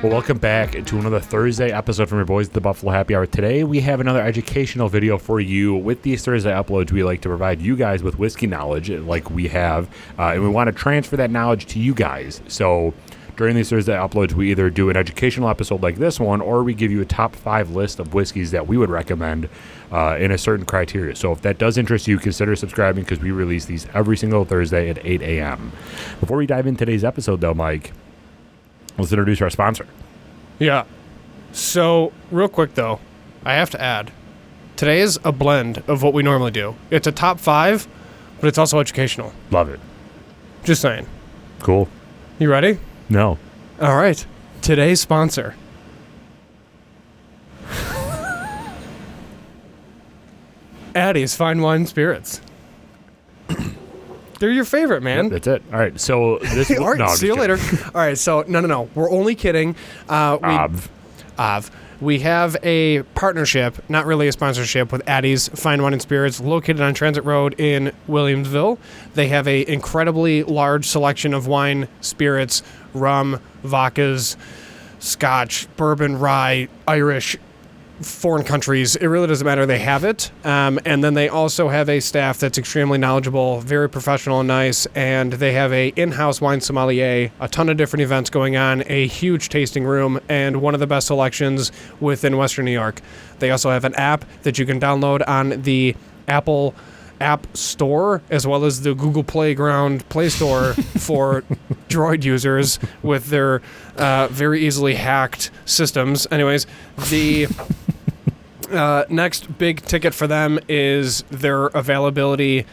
Well, welcome back to another Thursday episode from your boys at the Buffalo Happy Hour. Today, we have another educational video for you. With these Thursday uploads, we like to provide you guys with whiskey knowledge like we have, and we want to transfer that knowledge to you guys. So during these Thursday uploads, we either do an educational episode like this one, or we give you a top 5 list of whiskeys that we would recommend in a certain criteria. So if that does interest you, consider subscribing because we release these every single Thursday at 8 a.m. Before we dive into today's episode, though, Mike, let's introduce our sponsor. Yeah. So, real quick, though, I have to add, today is a blend of what we normally do. It's a top 5, but it's also educational. Love it. Just saying. Cool. You ready? No. All right. Today's sponsor. Addie's Fine Wine Spirits. They're your favorite, man. Yep, that's it. All right. So this. All right. See you later. All right. So no. We're only kidding. We have a partnership, not really a sponsorship, with Addie's Fine Wine and Spirits, located on Transit Road in Williamsville. They have an incredibly large selection of wine, spirits, rum, vodkas, Scotch, bourbon, rye, Irish, foreign countries. It really doesn't matter. They have it. And then they also have a staff that's extremely knowledgeable, very professional and nice. And they have a in-house wine sommelier, a ton of different events going on, a huge tasting room, and one of the best selections within Western New York. They also have an app that you can download on the Apple App Store, as well as the Google Play Store for Droid users with their very easily hacked systems. Anyways, the next big ticket for them is their availability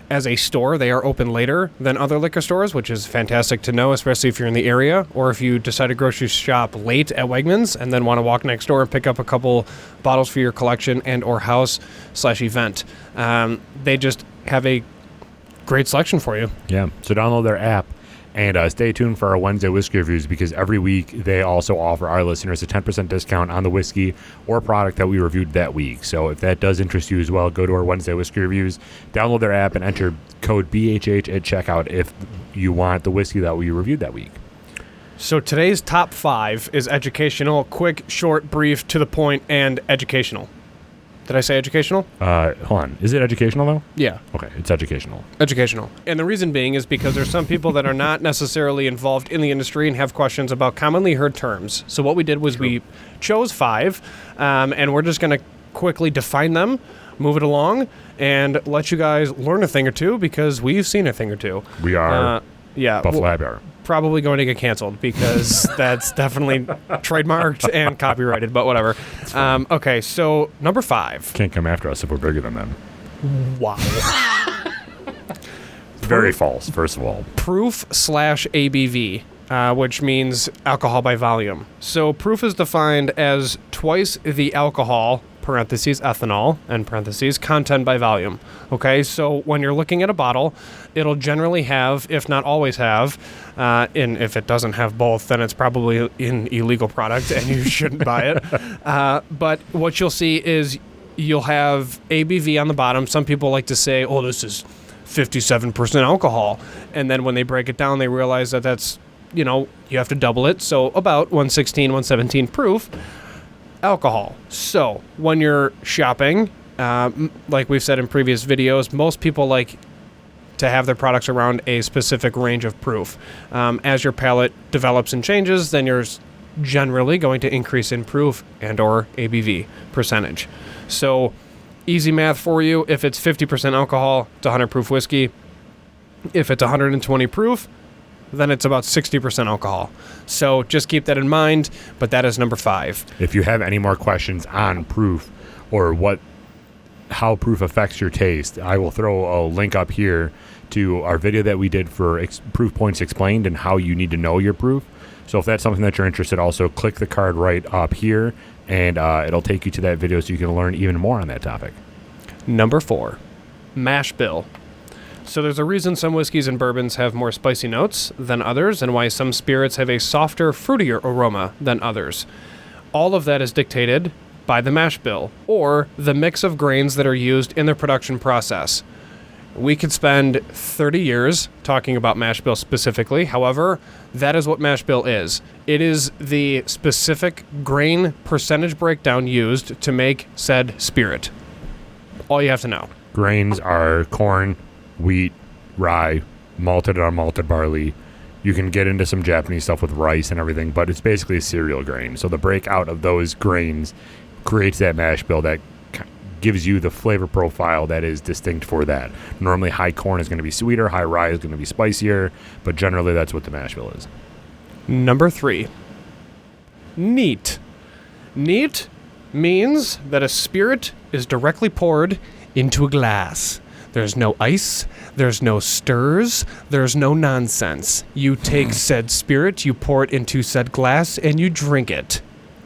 as a store. They are open later than other liquor stores, which is fantastic to know, especially if you're in the area or if you decide to grocery shop late at Wegmans and then want to walk next door and pick up a couple bottles for your collection and or house/event. They just have a great selection for you. Yeah. So download their app and stay tuned for our Wednesday whiskey reviews because every week they also offer our listeners a 10% discount on the whiskey or product that we reviewed that week. So if that does interest you as well, go to our Wednesday whiskey reviews, download their app, and enter code BHH at checkout if you want the whiskey that we reviewed that week. So today's top 5 is educational, quick, short, brief, to the point, and educational. Did I say educational? Hold on. Is it educational, though? Yeah. Okay, it's educational. Educational. And the reason being is because there's some people that are not necessarily involved in the industry and have questions about commonly heard terms. So what we did was we chose 5, and we're just going to quickly define them, move it along, and let you guys learn a thing or two because we've seen a thing or two. We are Buffalo Happy Hour. Probably going to get canceled because that's definitely trademarked and copyrighted, but whatever. Okay, so number 5. Can't come after us if we're bigger than them. Wow. Very false, first of all. Proof/ABV, which means alcohol by volume. So proof is defined as twice the alcohol, parentheses ethanol, and parentheses content by volume. Okay, so when you're looking at a bottle, it'll generally have, if not always have, and if it doesn't have both, then it's probably an illegal product and you shouldn't buy it. But what you'll see is you'll have ABV on the bottom. Some people like to say, oh, this is 57% alcohol. And then when they break it down, they realize that that's, you have to double it. So about 116, 117 proof alcohol. So when you're shopping, like we've said in previous videos, most people like to have their products around a specific range of proof. As your palate develops and changes, then you're generally going to increase in proof and or ABV percentage. So easy math for you. If it's 50% alcohol, it's 100 proof whiskey. If it's 120 proof, then it's about 60% alcohol. So just keep that in mind, but that is number 5. If you have any more questions on proof or how proof affects your taste, I will throw a link up here to our video that we did for Proof Points Explained and how you need to know your proof. So if that's something that you're interested, also click the card right up here, and it'll take you to that video so you can learn even more on that topic. Number 4, mash bill. So there's a reason some whiskeys and bourbons have more spicy notes than others and why some spirits have a softer, fruitier aroma than others. All of that is dictated by the mash bill, or the mix of grains that are used in the production process. We could spend 30 years talking about mash bill specifically. However, that is what mash bill is. It is the specific grain percentage breakdown used to make said spirit. All you have to know. Grains are corn, wheat, rye, malted and unmalted barley. You can get into some Japanese stuff with rice and everything, but it's basically a cereal grain. So the breakout of those grains creates that mash bill that gives you the flavor profile that is distinct for that. Normally high corn is going to be sweeter, high rye is going to be spicier, but generally that's what the mash bill is. Number 3. Neat. Neat means that a spirit is directly poured into a glass. There's no ice, there's no stirs, there's no nonsense. You take said spirit, you pour it into said glass, and you drink it.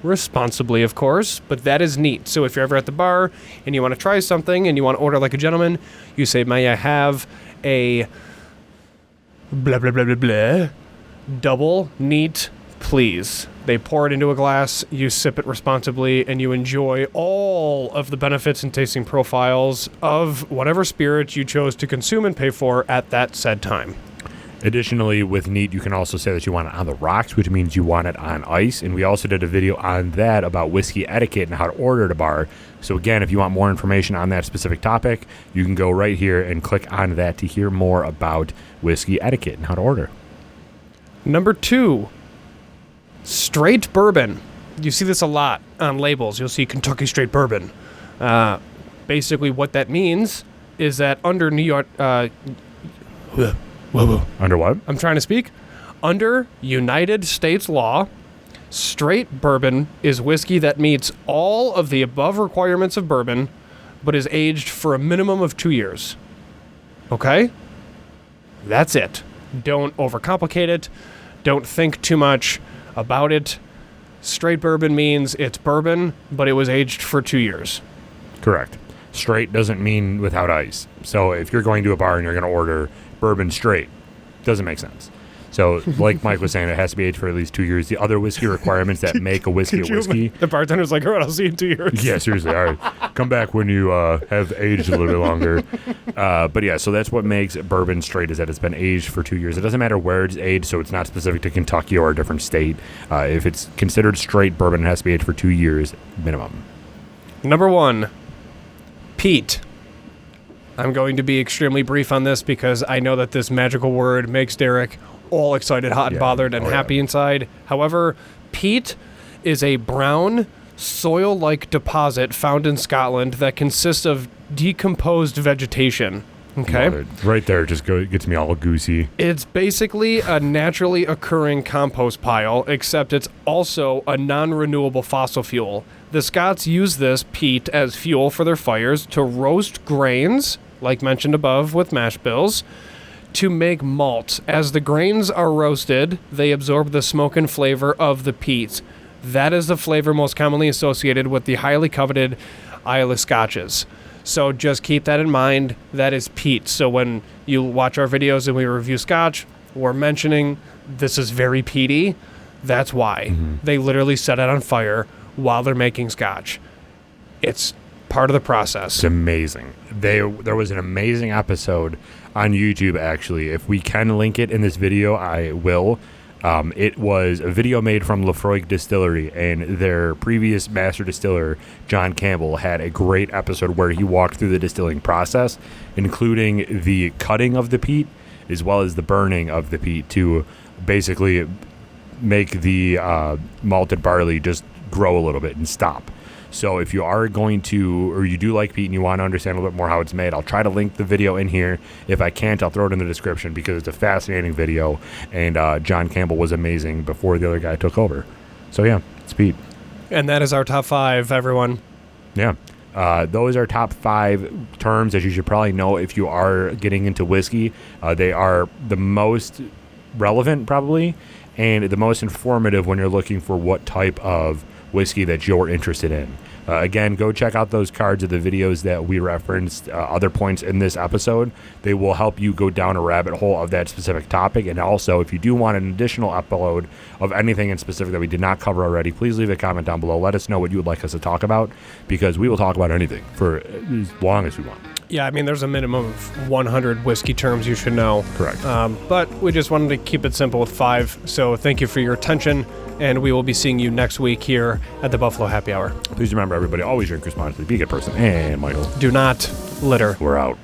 Responsibly, of course, but that is neat. So if you're ever at the bar and you want to try something and you want to order like a gentleman, you say, may I have a blah, blah, blah, blah, blah, double neat, please. They pour it into a glass, you sip it responsibly, and you enjoy all of the benefits and tasting profiles of whatever spirit you chose to consume and pay for at that said time. Additionally, with neat, you can also say that you want it on the rocks, which means you want it on ice. And we also did a video on that about whiskey etiquette and how to order at a bar. So again, if you want more information on that specific topic, you can go right here and click on that to hear more about whiskey etiquette and how to order. Number 2, straight bourbon. You see this a lot on labels. You'll see Kentucky straight bourbon. Basically, what that means is that under New York... Under what? I'm trying to speak. Under United States law, straight bourbon is whiskey that meets all of the above requirements of bourbon, but is aged for a minimum of 2 years. Okay? That's it. Don't overcomplicate it. Don't think too much about it. Straight bourbon means it's bourbon, but it was aged for 2 years. Correct. Straight doesn't mean without ice. So if you're going to a bar and you're going to order bourbon straight, doesn't make sense. So like Mike was saying, it has to be aged for at least 2 years. The other whiskey requirements that make a whiskey a whiskey. The bartender's like, all right, I'll see you in 2 years. Yeah, seriously. All right. Come back when you have aged a little bit longer. But yeah, so that's what makes bourbon straight, is that it's been aged for 2 years. It doesn't matter where it's aged, so it's not specific to Kentucky or a different state. If it's considered straight bourbon, it has to be aged for 2 years minimum. Number 1, peat. I'm going to be extremely brief on this because I know that this magical word makes Derek all excited, hot, and bothered, and happy inside. However, peat is a brown, soil-like deposit found in Scotland that consists of decomposed vegetation. Okay? Right there just gets me all goosey. It's basically a naturally occurring compost pile, except it's also a non-renewable fossil fuel. The Scots use this peat as fuel for their fires to roast grains, like mentioned above with mash bills, to make malt. As the grains are roasted, they absorb the smoke and flavor of the peat. That is the flavor most commonly associated with the highly coveted Islay Scotches. So just keep that in mind. That is peat. So when you watch our videos and we review Scotch, we're mentioning this is very peaty. That's why. Mm-hmm. They literally set it on fire while they're making Scotch. It's part of the process. It's amazing. There was an amazing episode on YouTube, actually. If we can link it in this video, I will. It was a video made from Lefroy Distillery, and their previous master distiller, John Campbell, had a great episode where he walked through the distilling process, including the cutting of the peat as well as the burning of the peat to basically make the malted barley just grow a little bit and stop. So if you are going to, or you do like peat and you want to understand a little bit more how it's made, I'll try to link the video in here. If I can't, I'll throw it in the description because it's a fascinating video, and John Campbell was amazing before the other guy took over. So yeah, it's peat. And that is our top 5, everyone. Yeah. Those are top 5 terms that you should probably know if you are getting into whiskey. They are the most relevant, probably, and the most informative when you're looking for what type of whiskey that you're interested in. Again, go check out those cards of the videos that we referenced, other points in this episode. They will help you go down a rabbit hole of that specific topic. And also, if you do want an additional upload of anything in specific that we did not cover already, please leave a comment down below. Let us know what you would like us to talk about, because we will talk about anything for as long as we want. Yeah, I mean, there's a minimum of 100 whiskey terms you should know. Correct. But we just wanted to keep it simple with 5. So thank you for your attention, and we will be seeing you next week here at the Buffalo Happy Hour. Please remember, everybody, always drink responsibly. Be a good person. And Michael, Do not litter. we're out.